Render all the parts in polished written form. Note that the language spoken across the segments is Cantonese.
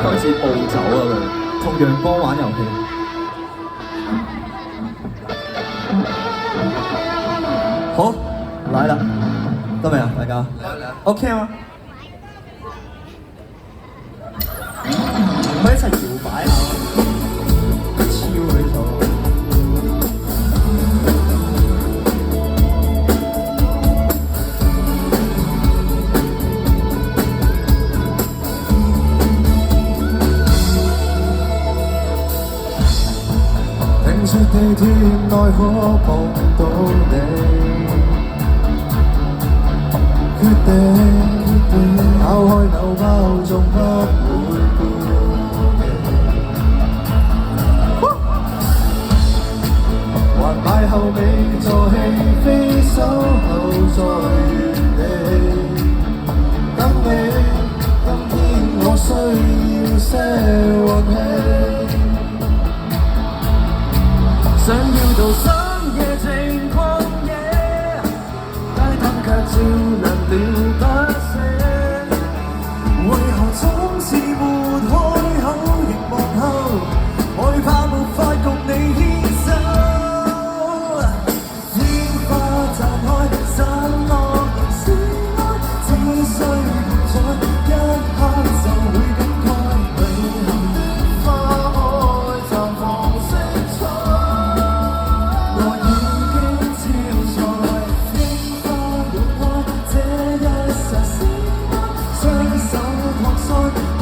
開始暴走啊佢，同陽光玩遊戲。好，來啦，得未啊？大家 OK 嗎？我們一齊搖擺下，超呢首。冰雪地鐵內可碰到你。決定拋開紐包縱不會顧忌，還擺後尾座戲飛手後在原地等你。今天我需要些運氣，想要到深夜靜曠野，街燈卻照亮了不捨，為何總是沒開口，凝望後害怕沒法共你牽手，煙花綻開散落仍是愛，只需在一刻就會感慨，永恆花開綻放色彩，我已經超載，櫻花滿開這一剎時光，雙手托腮，可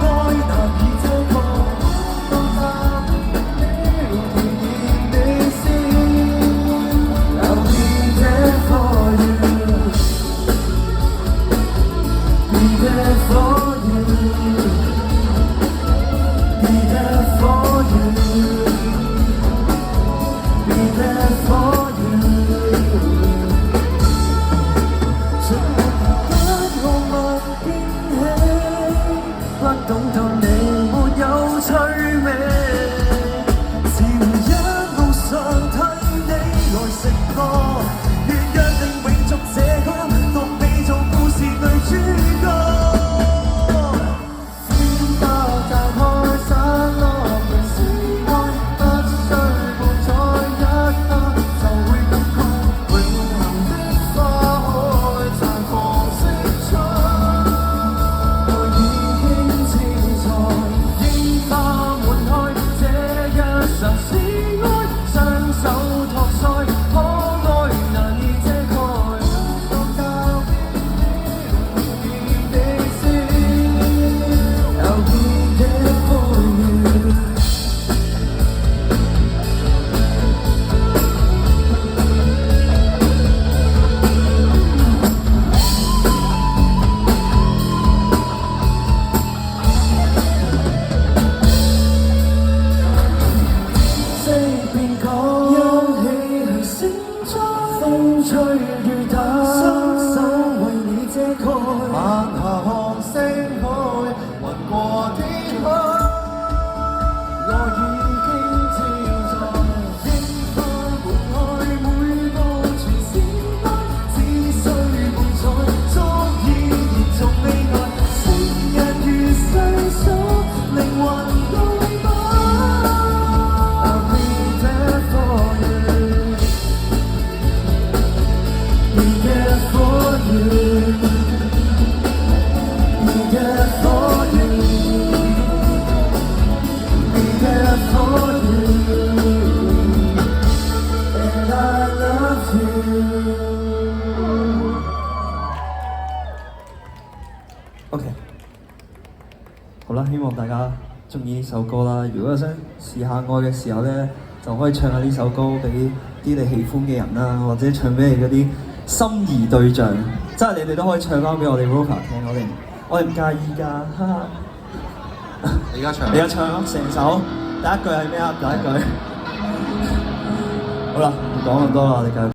愛難以遮蓋，當淡了甜言你笑，I'll be there for you, be there for you, be there for you, be there for you。想不我問驚喜，不懂得你沒有趣味，是回一路上替你來承諾，願約定永續這個，當你做故事女主角。煙花綻開散落仍是愛，不需伴在一刻就會感慨，永恆的花開綻放色彩，我已經自在，櫻花滿開這一剎是愛，雙手托腮，可愛難以遮蓋，當交變你笑，I'll be there for you。這邊講憂喜去盛載，風吹雨打，雙手為你遮蓋，晚霞看星海，雲過天海，我已經超載，櫻花滿開，每個全是愛，只需伴在，昨夜亦仲未來，成日如細數，靈魂都擺。I'll be there for you, be there for you, be there for you, be there for you, and I love you。 OK，好啦，希望大家中意呢首歌啦。如果有想試下愛嘅時候咧，就可以唱下呢首歌俾啲你喜歡嘅人啦，或者唱俾你嗰啲心儀對象，即係你哋都可以唱翻俾我哋 Rover 聽，我哋唔介意㗎，哈哈。你而家唱，你有唱啊，成首第一句係咩啊？第一句。好啦，唔講咁多啦，我哋繼續。